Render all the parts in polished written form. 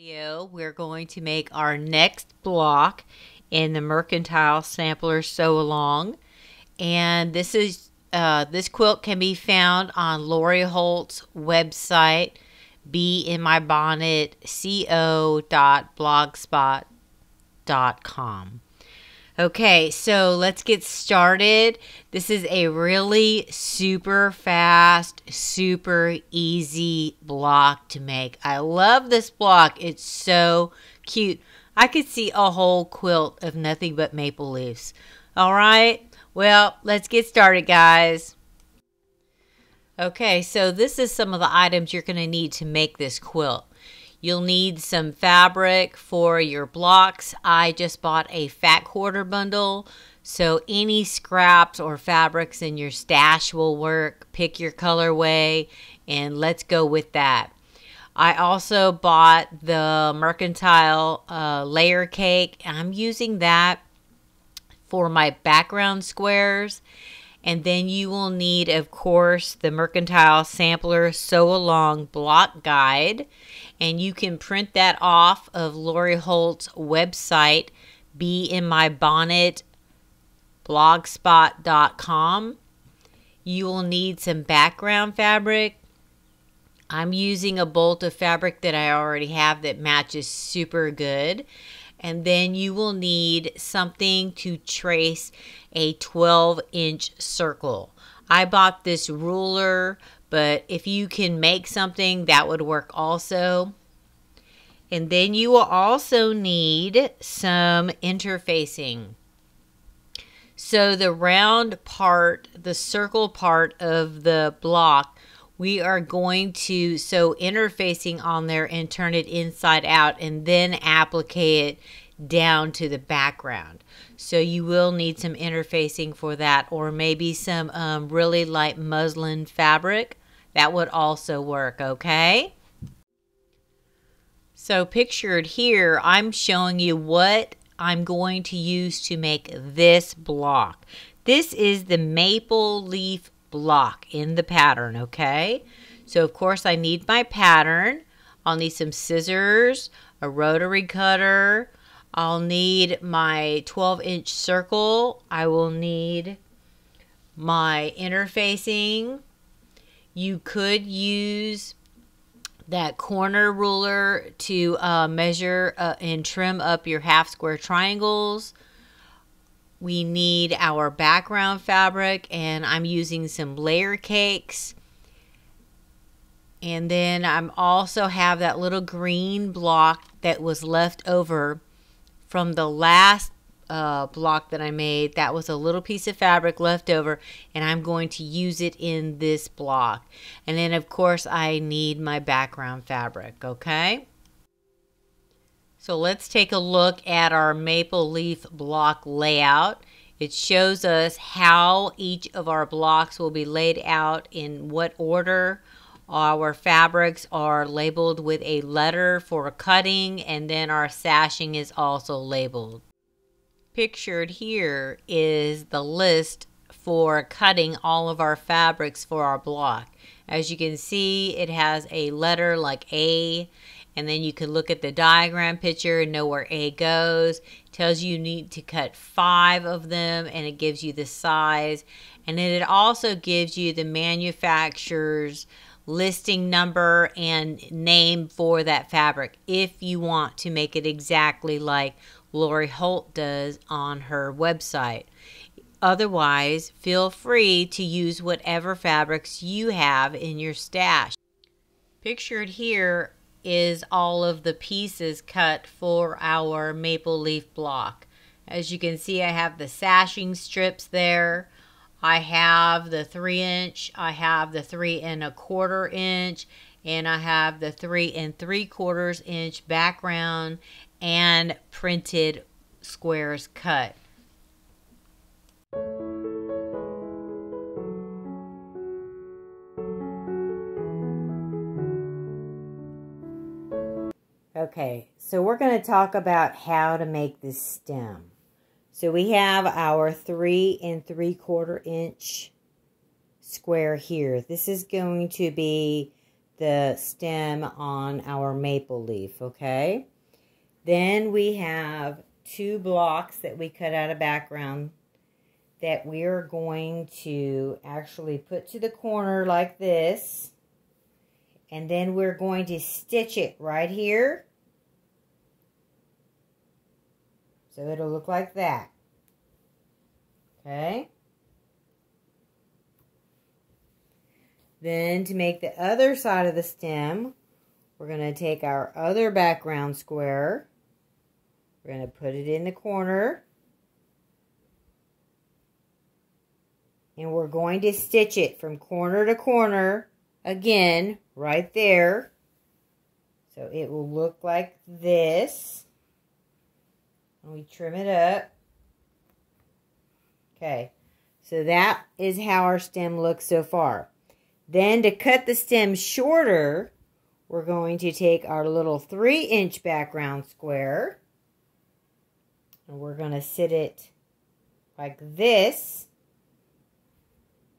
Video, we're going to make our next block in the Mercantile Sampler Sew Along, and this quilt can be found on Loriholt's website, beinmybonnetco.blogspot.com. Okay, so let's get started. This is a really super fast, super easy block to make. I love this block. It's so cute. I could see a whole quilt of nothing but maple leaves. All right, well, let's get started, guys. Okay, so this is some of the items you're going to need to make this quilt. You'll need some fabric for your blocks. I just bought a fat quarter bundle, so any scraps or fabrics in your stash will work. Pick your colorway and let's go with that. I also bought the Mercantile layer cake. I'm using that for my background squares. And then you will need, of course, the Mercantile Sampler Sew Along Block Guide. And you can print that off of Lori Holt's website, beinmybonnetblogspot.com. You will need some background fabric. I'm using a bolt of fabric that I already have that matches super good. And then you will need something to trace a 12-inch circle. I bought this ruler, but if you can make something, that would work also. And then you will also need some interfacing. So the round part, the circle part of the block, we are going to sew interfacing on there and turn it inside out and then applique it down to the background. So you will need some interfacing for that, or maybe some really light muslin fabric. That would also work, okay? So pictured here, I'm showing you what I'm going to use to make this block. This is the maple leaf block in the pattern, okay? So of course I need my pattern. I'll need some scissors, a rotary cutter. I'll need my 12-inch circle. I will need my interfacing. You could use that corner ruler to measure and trim up your half square triangles. We need our background fabric, and I'm using some layer cakes. And then I'm also have that little green block that was left over from the last block that I made. That was a little piece of fabric left over, and I'm going to use it in this block. And then of course I need my background fabric, okay? So let's take a look at our maple leaf block layout. It shows us how each of our blocks will be laid out, in what order. Our fabrics are labeled with a letter for cutting, and then our sashing is also labeled. Pictured here is the list for cutting all of our fabrics for our block. As you can see, it has a letter like A, and then you can look at the diagram picture and know where A goes. It tells you need to cut 5 of them, and it gives you the size. And then it also gives you the manufacturer's listing number and name for that fabric if you want to make it exactly like Lori Holt does on her website. Otherwise, feel free to use whatever fabrics you have in your stash. Pictured here is all of the pieces cut for our maple leaf block. As you can see, I have the sashing strips there. I have the 3-inch, I have the 3 1/4 inch, and I have the 3 3/4 inch background and printed squares cut. Okay, so we're going to talk about how to make this stem. So we have our 3 3/4 inch square here. This is going to be the stem on our maple leaf, okay? Then we have 2 blocks that we cut out of background that we're going to actually put to the corner like this. And then we're going to stitch it right here. So it'll look like that. Okay? Then to make the other side of the stem, we're going to take our other background square. We're going to put it in the corner. And we're going to stitch it from corner to corner again right there. So it will look like this. And we trim it up. Okay. So that is how our stem looks so far. Then to cut the stem shorter, we're going to take our little 3-inch background square. And we're going to sit it like this.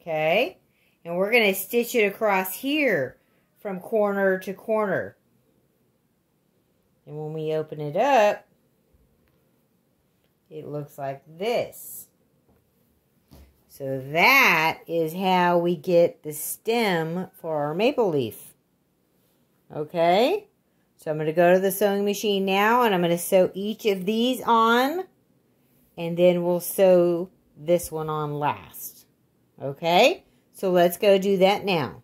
Okay. And we're going to stitch it across here from corner to corner. And when we open it up, it looks like this. So that is how we get the stem for our maple leaf. Okay? So I'm going to go to the sewing machine now, and I'm going to sew each of these on, and then we'll sew this one on last. Okay? So let's go do that now.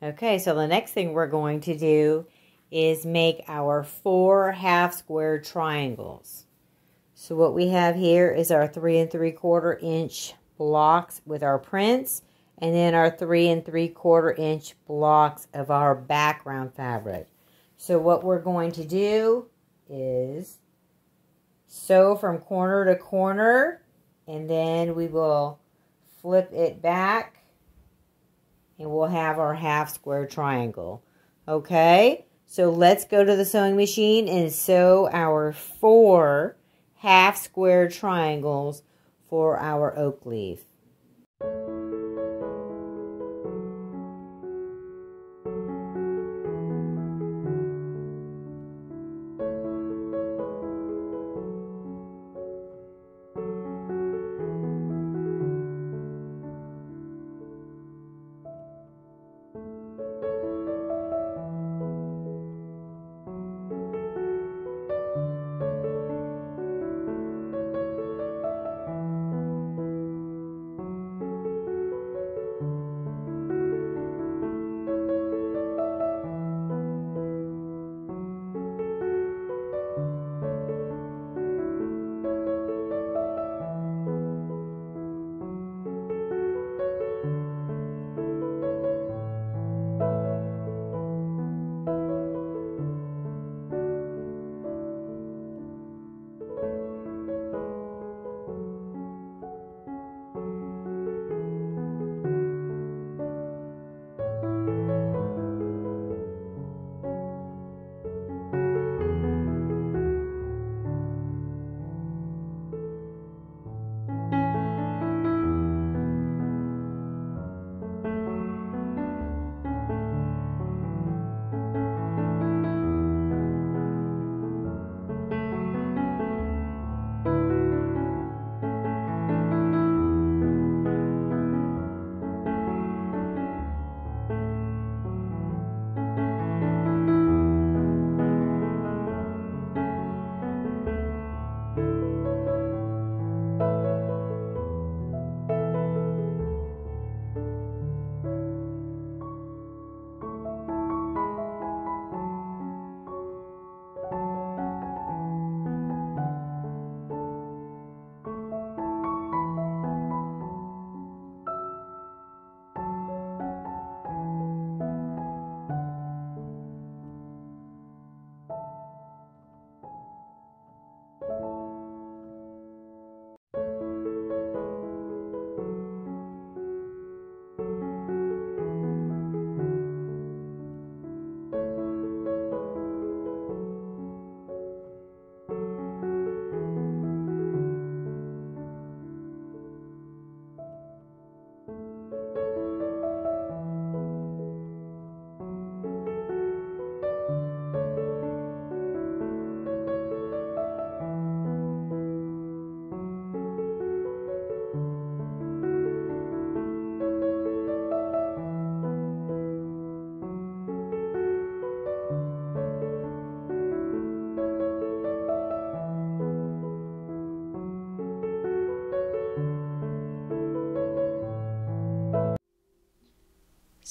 Okay, so the next thing we're going to do is make our 4 half-square triangles. So what we have here is our 3 3/4 inch blocks with our prints, and then our 3 3/4 inch blocks of our background fabric. So what we're going to do is sew from corner to corner, and then we will flip it back, and we'll have our half square triangle. Okay, so let's go to the sewing machine and sew our 4 half square triangles for our oak leaf.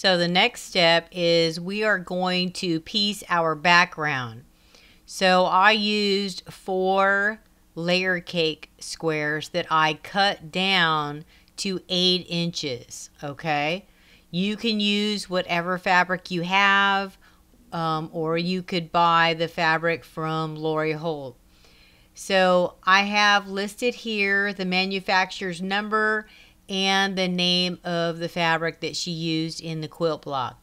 So the next step is we are going to piece our background. So I used 4 layer cake squares that I cut down to 8 inches, okay? You can use whatever fabric you have, or you could buy the fabric from loriholt. So I have listed here the manufacturer's number and the name of the fabric that she used in the quilt block.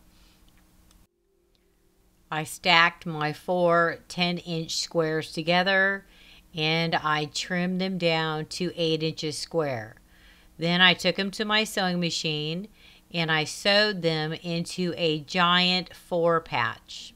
I stacked my 4 10-inch squares together and I trimmed them down to 8 inches square. Then I took them to my sewing machine and I sewed them into a giant 4 patch.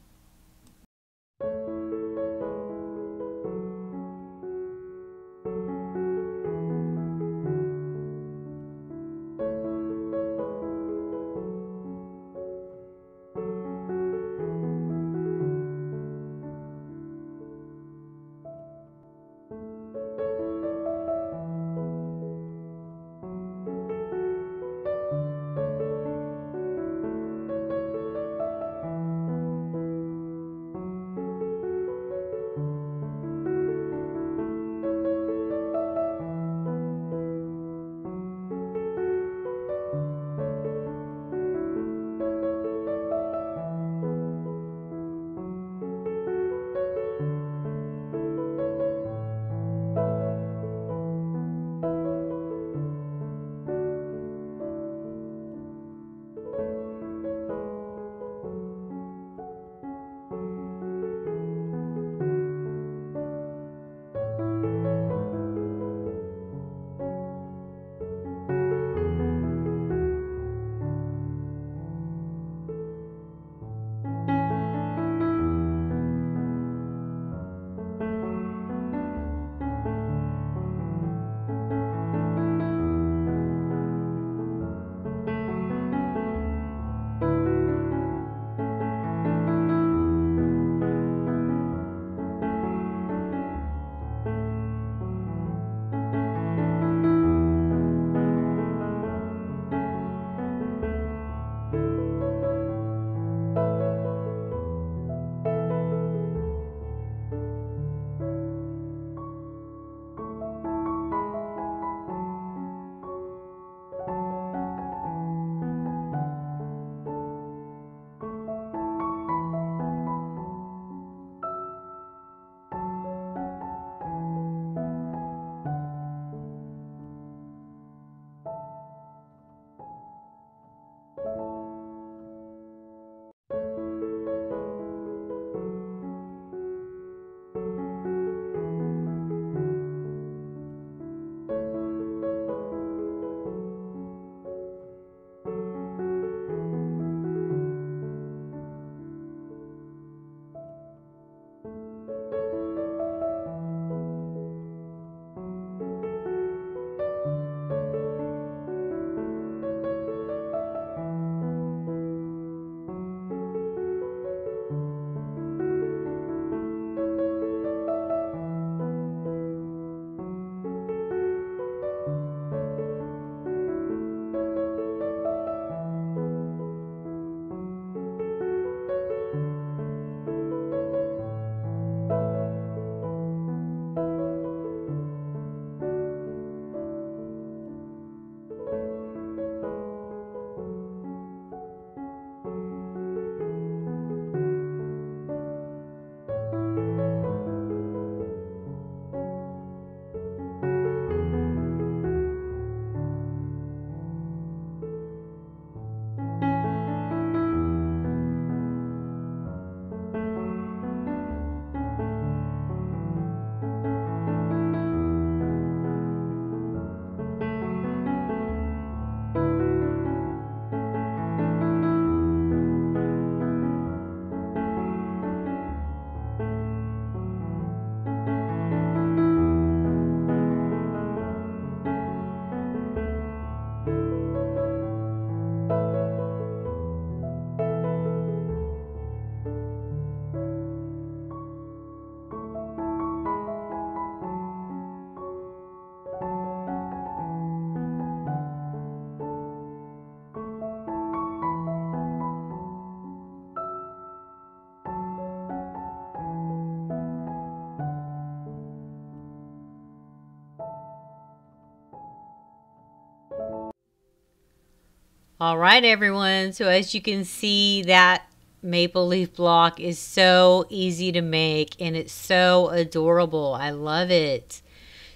All right, everyone. So as you can see, that maple leaf block is so easy to make and it's so adorable. I love it.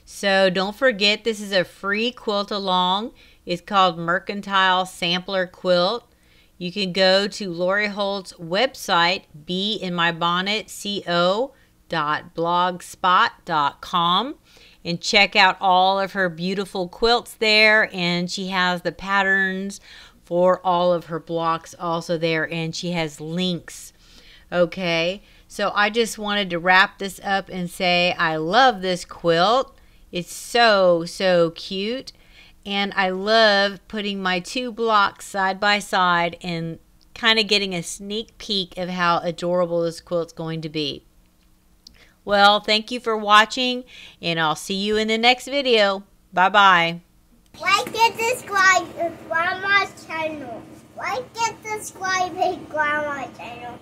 So don't forget, this is a free quilt along. It's called Mercantile Sampler Quilt. You can go to Lori Holt's website, beinmybonnetco.blogspot.com, and check out all of her beautiful quilts there. And she has the patterns for all of her blocks also there, and she has links. Okay, so I just wanted to wrap this up and say I love this quilt. It's so cute. And I love putting my two blocks side by side and kind of getting a sneak peek of how adorable this quilt's going to be. Well, thank you for watching, and I'll see you in the next video. Bye-bye. Like and subscribe to Grandma's channel. Like and subscribe to Grandma's channel.